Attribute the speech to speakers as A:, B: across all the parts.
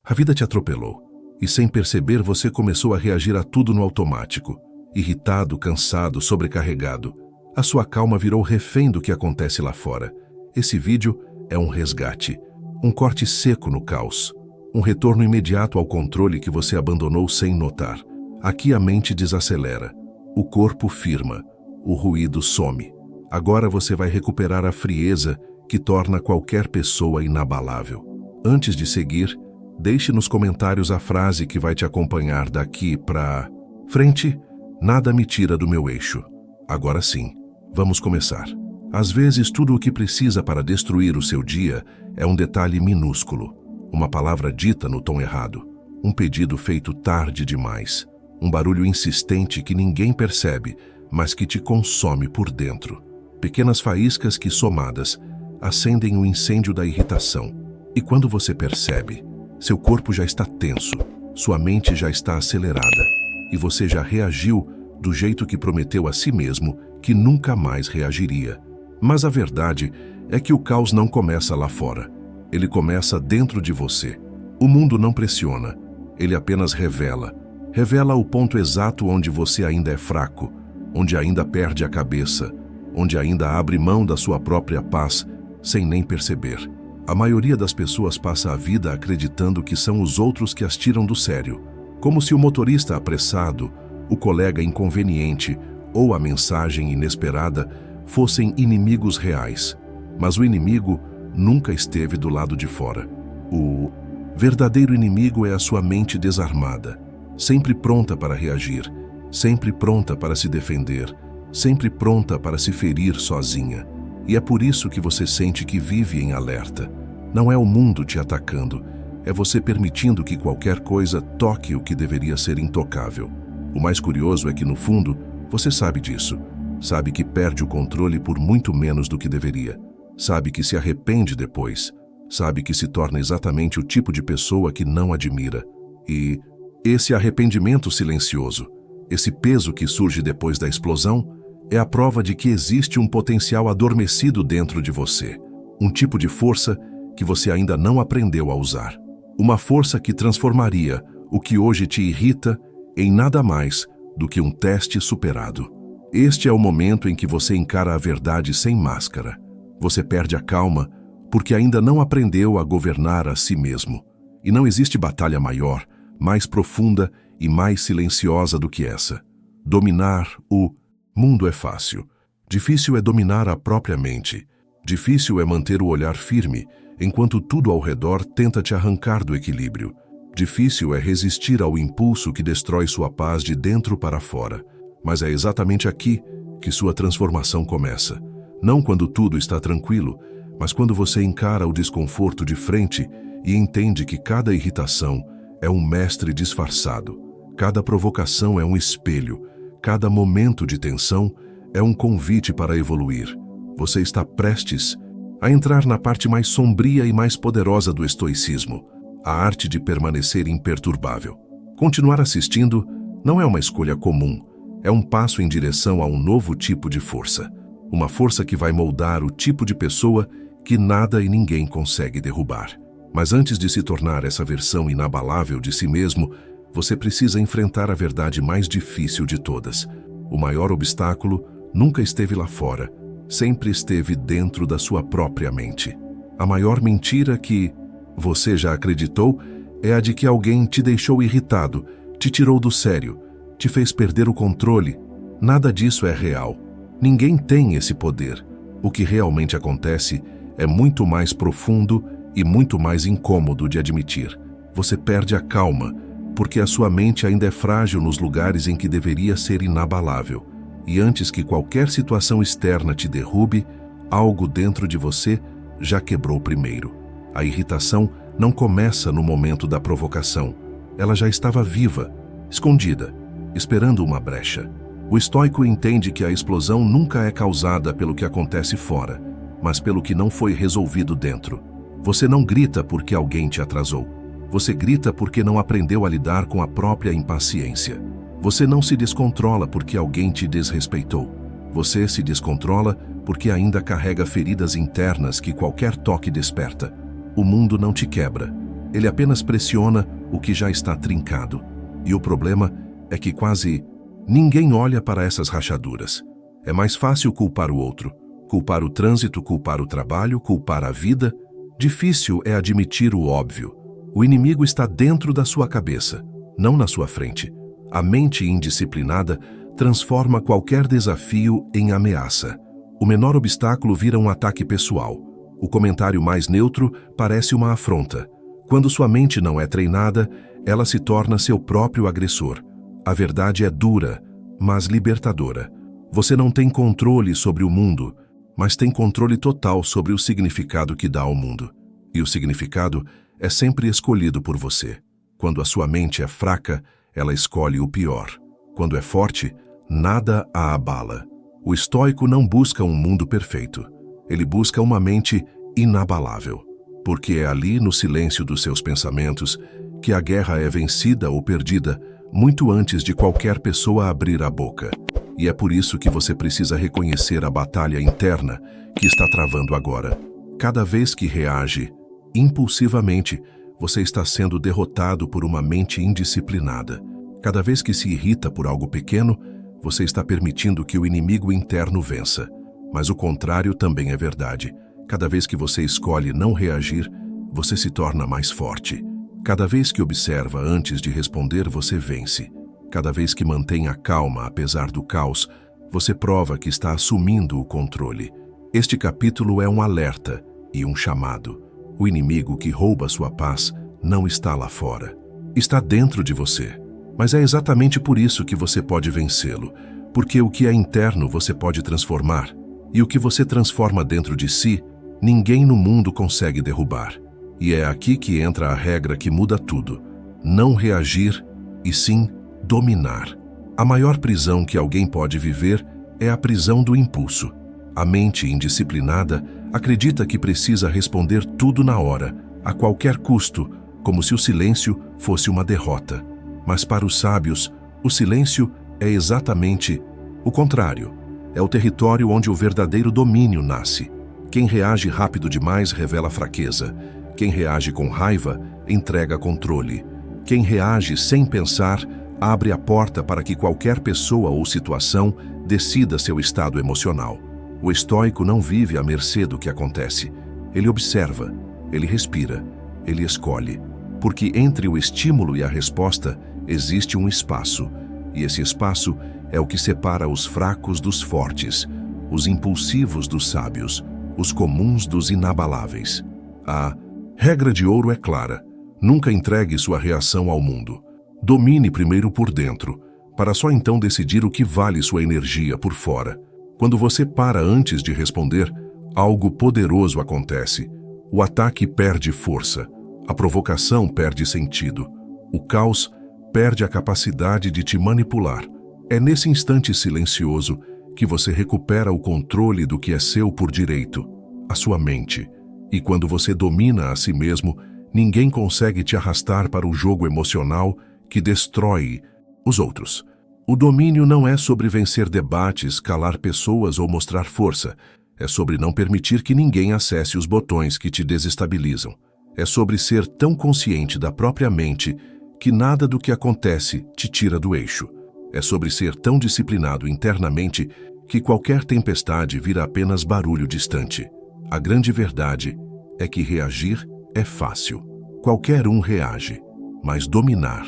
A: A vida te atropelou, e sem perceber você começou a reagir a tudo no automático. Irritado, cansado, sobrecarregado. A sua calma virou refém do que acontece lá fora. Esse vídeo é um resgate, um corte seco no caos, um retorno imediato ao controle que você abandonou sem notar. Aqui a mente desacelera, o corpo firma, o ruído some. Agora você vai recuperar a frieza que torna qualquer pessoa inabalável. Antes de seguir, deixe nos comentários a frase que vai te acompanhar daqui pra frente. Nada me tira do meu eixo. Agora sim, vamos começar. Às vezes, tudo o que precisa para destruir o seu dia é um detalhe minúsculo, uma palavra dita no tom errado, um pedido feito tarde demais, um barulho insistente que ninguém percebe, mas que te consome por dentro. Pequenas faíscas que, somadas, acendem o incêndio da irritação. E quando você percebe, seu corpo já está tenso, sua mente já está acelerada, e você já reagiu do jeito que prometeu a si mesmo que nunca mais reagiria. Mas a verdade é que o caos não começa lá fora. Ele começa dentro de você. O mundo não pressiona. Ele apenas revela. Revela o ponto exato onde você ainda é fraco, onde ainda perde a cabeça, onde ainda abre mão da sua própria paz sem nem perceber. A maioria das pessoas passa a vida acreditando que são os outros que as tiram do sério, como se o motorista apressado, o colega inconveniente ou a mensagem inesperada fossem inimigos reais. Mas o inimigo nunca esteve do lado de fora. O verdadeiro inimigo é a sua mente desarmada, sempre pronta para reagir, sempre pronta para se defender, sempre pronta para se ferir sozinha. E é por isso que você sente que vive em alerta. Não é o mundo te atacando, é você permitindo que qualquer coisa toque o que deveria ser intocável. O mais curioso é que, no fundo, você sabe disso. Sabe que perde o controle por muito menos do que deveria. Sabe que se arrepende depois. Sabe que se torna exatamente o tipo de pessoa que não admira. E esse arrependimento silencioso, esse peso que surge depois da explosão, é a prova de que existe um potencial adormecido dentro de você. Um tipo de força que você ainda não aprendeu a usar. Uma força que transformaria o que hoje te irrita em nada mais do que um teste superado. Este é o momento em que você encara a verdade sem máscara. Você perde a calma porque ainda não aprendeu a governar a si mesmo. E não existe batalha maior, mais profunda e mais silenciosa do que essa. Dominar o mundo é fácil. Difícil é dominar a própria mente. Difícil é manter o olhar firme enquanto tudo ao redor tenta te arrancar do equilíbrio. Difícil é resistir ao impulso que destrói sua paz de dentro para fora. Mas é exatamente aqui que sua transformação começa. Não quando tudo está tranquilo, mas quando você encara o desconforto de frente e entende que cada irritação é um mestre disfarçado. Cada provocação é um espelho. Cada momento de tensão é um convite para evoluir. Você está prestes a entrar na parte mais sombria e mais poderosa do estoicismo, a arte de permanecer imperturbável. Continuar assistindo não é uma escolha comum, é um passo em direção a um novo tipo de força. Uma força que vai moldar o tipo de pessoa que nada e ninguém consegue derrubar. Mas antes de se tornar essa versão inabalável de si mesmo, você precisa enfrentar a verdade mais difícil de todas. O maior obstáculo nunca esteve lá fora, sempre esteve dentro da sua própria mente. A maior mentira que você já acreditou é a de que alguém te deixou irritado, te tirou do sério, te fez perder o controle. Nada disso é real. Ninguém tem esse poder. O que realmente acontece é muito mais profundo e muito mais incômodo de admitir. Você perde a calma, porque a sua mente ainda é frágil nos lugares em que deveria ser inabalável. E antes que qualquer situação externa te derrube, algo dentro de você já quebrou primeiro. A irritação não começa no momento da provocação. Ela já estava viva, escondida, esperando uma brecha. O estoico entende que a explosão nunca é causada pelo que acontece fora, mas pelo que não foi resolvido dentro. Você não grita porque alguém te atrasou. Você grita porque não aprendeu a lidar com a própria impaciência. Você não se descontrola porque alguém te desrespeitou. Você se descontrola porque ainda carrega feridas internas que qualquer toque desperta. O mundo não te quebra. Ele apenas pressiona o que já está trincado. E o problema é que quase ninguém olha para essas rachaduras. É mais fácil culpar o outro, culpar o trânsito, culpar o trabalho, culpar a vida. Difícil é admitir o óbvio. O inimigo está dentro da sua cabeça, não na sua frente. A mente indisciplinada transforma qualquer desafio em ameaça. O menor obstáculo vira um ataque pessoal. O comentário mais neutro parece uma afronta. Quando sua mente não é treinada, ela se torna seu próprio agressor. A verdade é dura, mas libertadora. Você não tem controle sobre o mundo, mas tem controle total sobre o significado que dá ao mundo. E o significado é sempre escolhido por você. Quando a sua mente é fraca, ela escolhe o pior. Quando é forte, nada a abala. O estoico não busca um mundo perfeito. Ele busca uma mente inabalável. Porque é ali, no silêncio dos seus pensamentos, que a guerra é vencida ou perdida muito antes de qualquer pessoa abrir a boca. E é por isso que você precisa reconhecer a batalha interna que está travando agora. Cada vez que reage impulsivamente, você está sendo derrotado por uma mente indisciplinada. Cada vez que se irrita por algo pequeno, você está permitindo que o inimigo interno vença. Mas o contrário também é verdade. Cada vez que você escolhe não reagir, você se torna mais forte. Cada vez que observa antes de responder, você vence. Cada vez que mantém a calma apesar do caos, você prova que está assumindo o controle. Este capítulo é um alerta e um chamado. O inimigo que rouba sua paz não está lá fora. Está dentro de você. Mas é exatamente por isso que você pode vencê-lo. Porque o que é interno você pode transformar. E o que você transforma dentro de si, ninguém no mundo consegue derrubar. E é aqui que entra a regra que muda tudo. Não reagir, e sim dominar. A maior prisão que alguém pode viver é a prisão do impulso. A mente indisciplinada acredita que precisa responder tudo na hora, a qualquer custo, como se o silêncio fosse uma derrota. Mas para os sábios, o silêncio é exatamente o contrário. É o território onde o verdadeiro domínio nasce. Quem reage rápido demais revela fraqueza. Quem reage com raiva entrega controle. Quem reage sem pensar abre a porta para que qualquer pessoa ou situação decida seu estado emocional. O estoico não vive à mercê do que acontece. Ele observa, ele respira, ele escolhe. Porque entre o estímulo e a resposta existe um espaço. E esse espaço é o que separa os fracos dos fortes, os impulsivos dos sábios, os comuns dos inabaláveis. A regra de ouro é clara. Nunca entregue sua reação ao mundo. Domine primeiro por dentro, para só então decidir o que vale sua energia por fora. Quando você para antes de responder, algo poderoso acontece. O ataque perde força, a provocação perde sentido, o caos perde a capacidade de te manipular. É nesse instante silencioso que você recupera o controle do que é seu por direito, a sua mente. E quando você domina a si mesmo, ninguém consegue te arrastar para o jogo emocional que destrói os outros. O domínio não é sobre vencer debates, calar pessoas ou mostrar força. É sobre não permitir que ninguém acesse os botões que te desestabilizam. É sobre ser tão consciente da própria mente que nada do que acontece te tira do eixo. É sobre ser tão disciplinado internamente que qualquer tempestade vira apenas barulho distante. A grande verdade é que reagir é fácil. Qualquer um reage. Mas dominar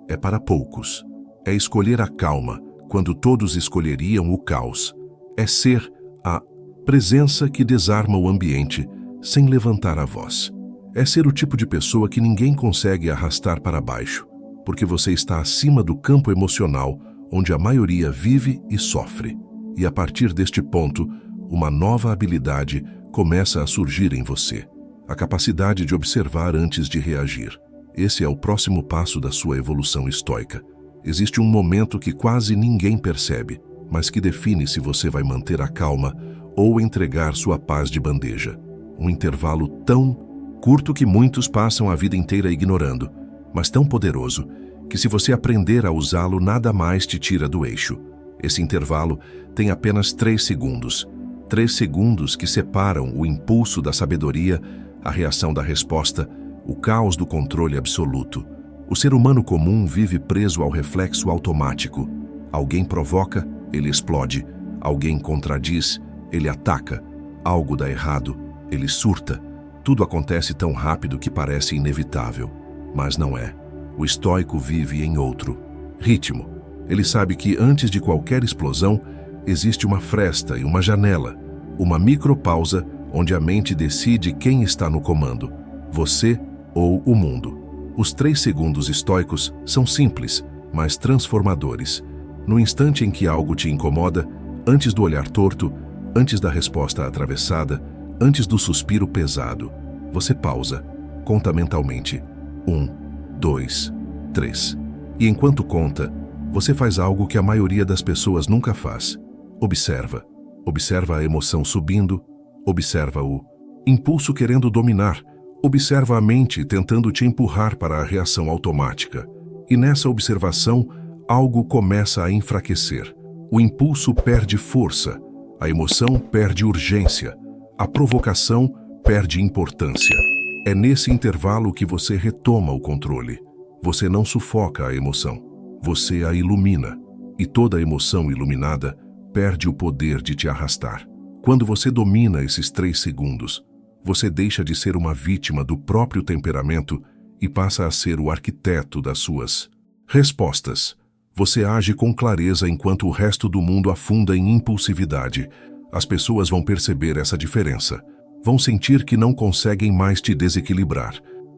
A: é para poucos. É escolher a calma quando todos escolheriam o caos. É ser a presença que desarma o ambiente sem levantar a voz. É ser o tipo de pessoa que ninguém consegue arrastar para baixo, porque você está acima do campo emocional onde a maioria vive e sofre. E a partir deste ponto, uma nova habilidade começa a surgir em você. A capacidade de observar antes de reagir. Esse é o próximo passo da sua evolução estoica. Existe um momento que quase ninguém percebe, mas que define se você vai manter a calma ou entregar sua paz de bandeja. Um intervalo tão curto que muitos passam a vida inteira ignorando, mas tão poderoso que se você aprender a usá-lo, nada mais te tira do eixo. Esse intervalo tem apenas 3 segundos. 3 segundos que separam o impulso da sabedoria, a reação da resposta, o caos do controle absoluto. O ser humano comum vive preso ao reflexo automático. Alguém provoca, ele explode. Alguém contradiz, ele ataca. Algo dá errado, ele surta. Tudo acontece tão rápido que parece inevitável. Mas não é. O estoico vive em outro ritmo. Ele sabe que antes de qualquer explosão, existe uma fresta e uma janela, uma micropausa onde a mente decide quem está no comando, você ou o mundo. Os 3 segundos estoicos são simples, mas transformadores. No instante em que algo te incomoda, antes do olhar torto, antes da resposta atravessada, antes do suspiro pesado, você pausa, conta mentalmente. 1, 2, 3. E enquanto conta, você faz algo que a maioria das pessoas nunca faz. Observa. Observa a emoção subindo, observa o impulso querendo dominar, observa a mente tentando te empurrar para a reação automática. E nessa observação, algo começa a enfraquecer. O impulso perde força, a emoção perde urgência, a provocação perde importância. É nesse intervalo que você retoma o controle. Você não sufoca a emoção, você a ilumina. E toda emoção iluminada perde o poder de te arrastar. Quando você domina esses 3 segundos, você deixa de ser uma vítima do próprio temperamento e passa a ser o arquiteto das suas respostas. Você age com clareza enquanto o resto do mundo afunda em impulsividade. As pessoas vão perceber essa diferença. Vão sentir que não conseguem mais te desequilibrar.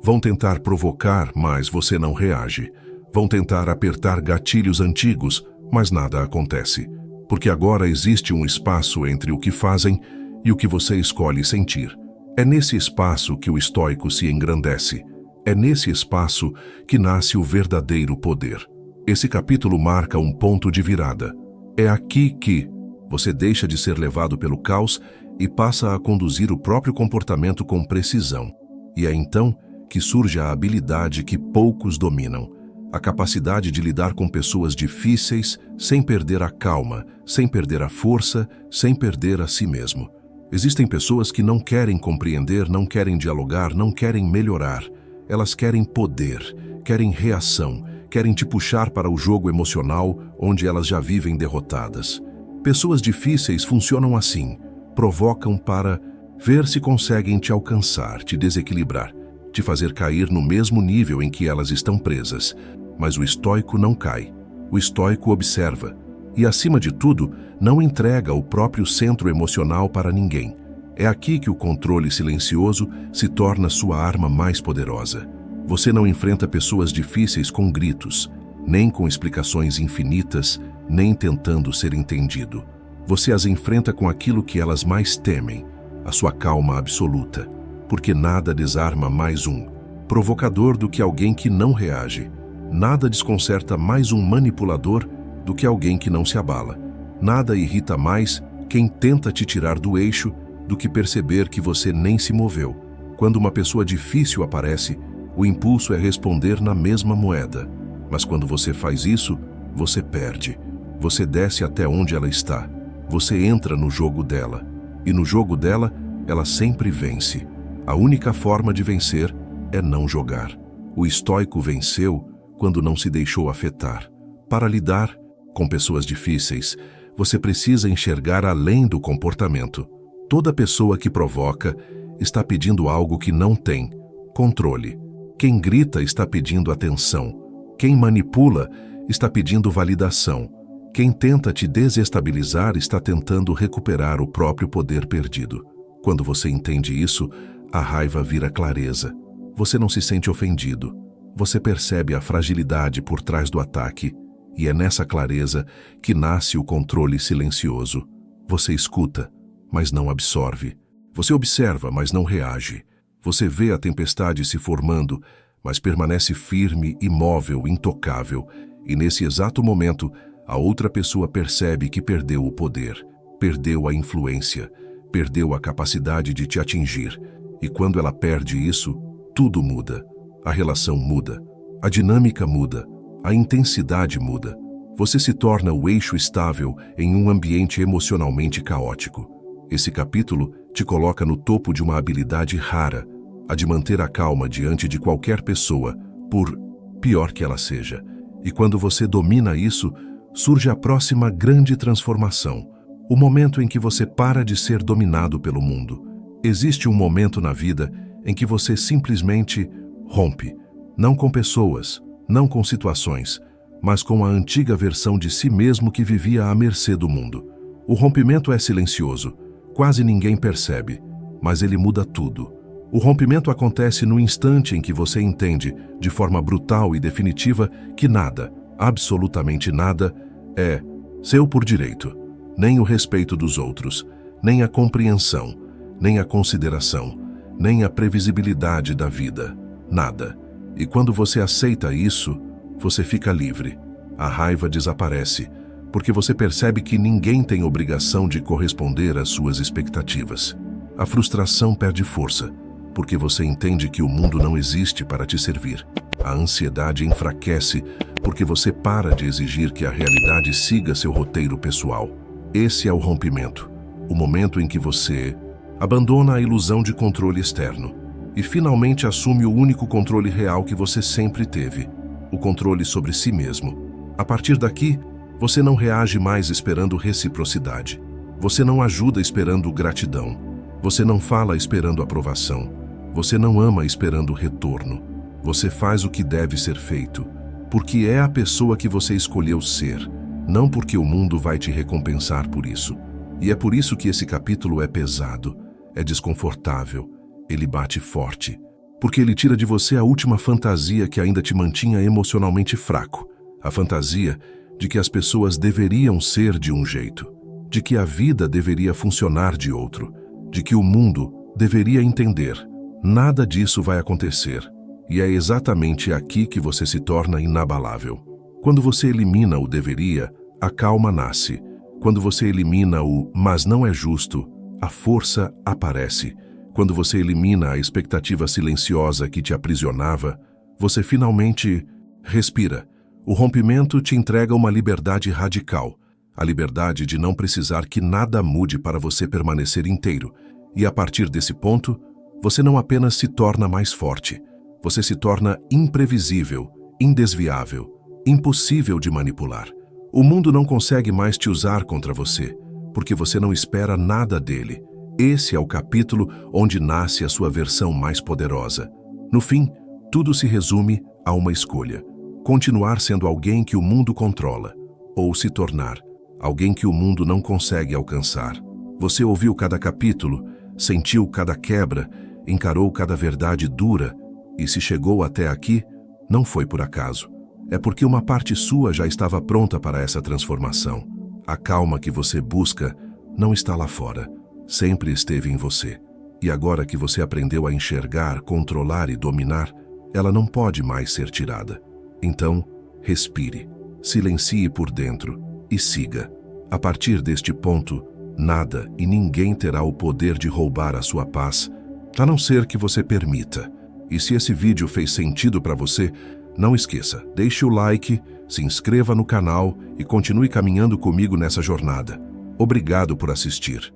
A: Vão tentar provocar, mas você não reage. Vão tentar apertar gatilhos antigos, mas nada acontece. Porque agora existe um espaço entre o que fazem e o que você escolhe sentir. É nesse espaço que o estoico se engrandece. É nesse espaço que nasce o verdadeiro poder. Esse capítulo marca um ponto de virada. É aqui que você deixa de ser levado pelo caos e passa a conduzir o próprio comportamento com precisão. E é então que surge a habilidade que poucos dominam. A capacidade de lidar com pessoas difíceis sem perder a calma, sem perder a força, sem perder a si mesmo. Existem pessoas que não querem compreender, não querem dialogar, não querem melhorar. Elas querem poder, querem reação, querem te puxar para o jogo emocional onde elas já vivem derrotadas. Pessoas difíceis funcionam assim, provocam para ver se conseguem te alcançar, te desequilibrar, te fazer cair no mesmo nível em que elas estão presas. Mas o estoico não cai. O estoico observa. E, acima de tudo, não entrega o próprio centro emocional para ninguém. É aqui que o controle silencioso se torna sua arma mais poderosa. Você não enfrenta pessoas difíceis com gritos, nem com explicações infinitas, nem tentando ser entendido. Você as enfrenta com aquilo que elas mais temem, a sua calma absoluta. Porque nada desarma mais um provocador do que alguém que não reage. Nada desconcerta mais um manipulador do que alguém que não se abala. Nada irrita mais quem tenta te tirar do eixo do que perceber que você nem se moveu. Quando uma pessoa difícil aparece, o impulso é responder na mesma moeda. Mas quando você faz isso, você perde. Você desce até onde ela está. Você entra no jogo dela. E no jogo dela, ela sempre vence. A única forma de vencer é não jogar. O estoico venceu quando não se deixou afetar. Para lidar com pessoas difíceis, você precisa enxergar além do comportamento. Toda pessoa que provoca está pedindo algo que não tem: controle. Quem grita está pedindo atenção. Quem manipula está pedindo validação. Quem tenta te desestabilizar está tentando recuperar o próprio poder perdido. Quando você entende isso, a raiva vira clareza. Você não se sente ofendido. Você percebe a fragilidade por trás do ataque, e é nessa clareza que nasce o controle silencioso. Você escuta, mas não absorve. Você observa, mas não reage. Você vê a tempestade se formando, mas permanece firme, imóvel, intocável. E nesse exato momento, a outra pessoa percebe que perdeu o poder, perdeu a influência, perdeu a capacidade de te atingir. E quando ela perde isso, tudo muda. A relação muda, a dinâmica muda, a intensidade muda. Você se torna o eixo estável em um ambiente emocionalmente caótico. Esse capítulo te coloca no topo de uma habilidade rara, a de manter a calma diante de qualquer pessoa, por pior que ela seja. E quando você domina isso, surge a próxima grande transformação, o momento em que você para de ser dominado pelo mundo. Existe um momento na vida em que você simplesmente rompe, não com pessoas, não com situações, mas com a antiga versão de si mesmo que vivia à mercê do mundo. O rompimento é silencioso, quase ninguém percebe, mas ele muda tudo. O rompimento acontece no instante em que você entende, de forma brutal e definitiva, que nada, absolutamente nada, é seu por direito. Nem o respeito dos outros, nem a compreensão, nem a consideração, nem a previsibilidade da vida. Nada. E quando você aceita isso, você fica livre. A raiva desaparece, porque você percebe que ninguém tem obrigação de corresponder às suas expectativas. A frustração perde força, porque você entende que o mundo não existe para te servir. A ansiedade enfraquece, porque você para de exigir que a realidade siga seu roteiro pessoal. Esse é o rompimento, o momento em que você abandona a ilusão de controle externo e finalmente assume o único controle real que você sempre teve, o controle sobre si mesmo. A partir daqui, você não reage mais esperando reciprocidade. Você não ajuda esperando gratidão. Você não fala esperando aprovação. Você não ama esperando retorno. Você faz o que deve ser feito, porque é a pessoa que você escolheu ser, não porque o mundo vai te recompensar por isso. E é por isso que esse capítulo é pesado, é desconfortável, ele bate forte, porque ele tira de você a última fantasia que ainda te mantinha emocionalmente fraco, a fantasia de que as pessoas deveriam ser de um jeito, de que a vida deveria funcionar de outro, de que o mundo deveria entender. Nada disso vai acontecer, e é exatamente aqui que você se torna inabalável. Quando você elimina o deveria, a calma nasce. Quando você elimina o mas não é justo, a força aparece. Quando você elimina a expectativa silenciosa que te aprisionava, você finalmente respira. O rompimento te entrega uma liberdade radical, a liberdade de não precisar que nada mude para você permanecer inteiro. E a partir desse ponto, você não apenas se torna mais forte, você se torna imprevisível, indesviável, impossível de manipular. O mundo não consegue mais te usar contra você, porque você não espera nada dele. Esse é o capítulo onde nasce a sua versão mais poderosa. No fim, tudo se resume a uma escolha: continuar sendo alguém que o mundo controla, ou se tornar alguém que o mundo não consegue alcançar. Você ouviu cada capítulo, sentiu cada quebra, encarou cada verdade dura, e se chegou até aqui, não foi por acaso. É porque uma parte sua já estava pronta para essa transformação. A calma que você busca não está lá fora, sempre esteve em você. E agora que você aprendeu a enxergar, controlar e dominar, ela não pode mais ser tirada. Então, respire, silencie por dentro e siga. A partir deste ponto, nada e ninguém terá o poder de roubar a sua paz, a não ser que você permita. E se esse vídeo fez sentido para você, não esqueça, deixe o like, se inscreva no canal e continue caminhando comigo nessa jornada. Obrigado por assistir.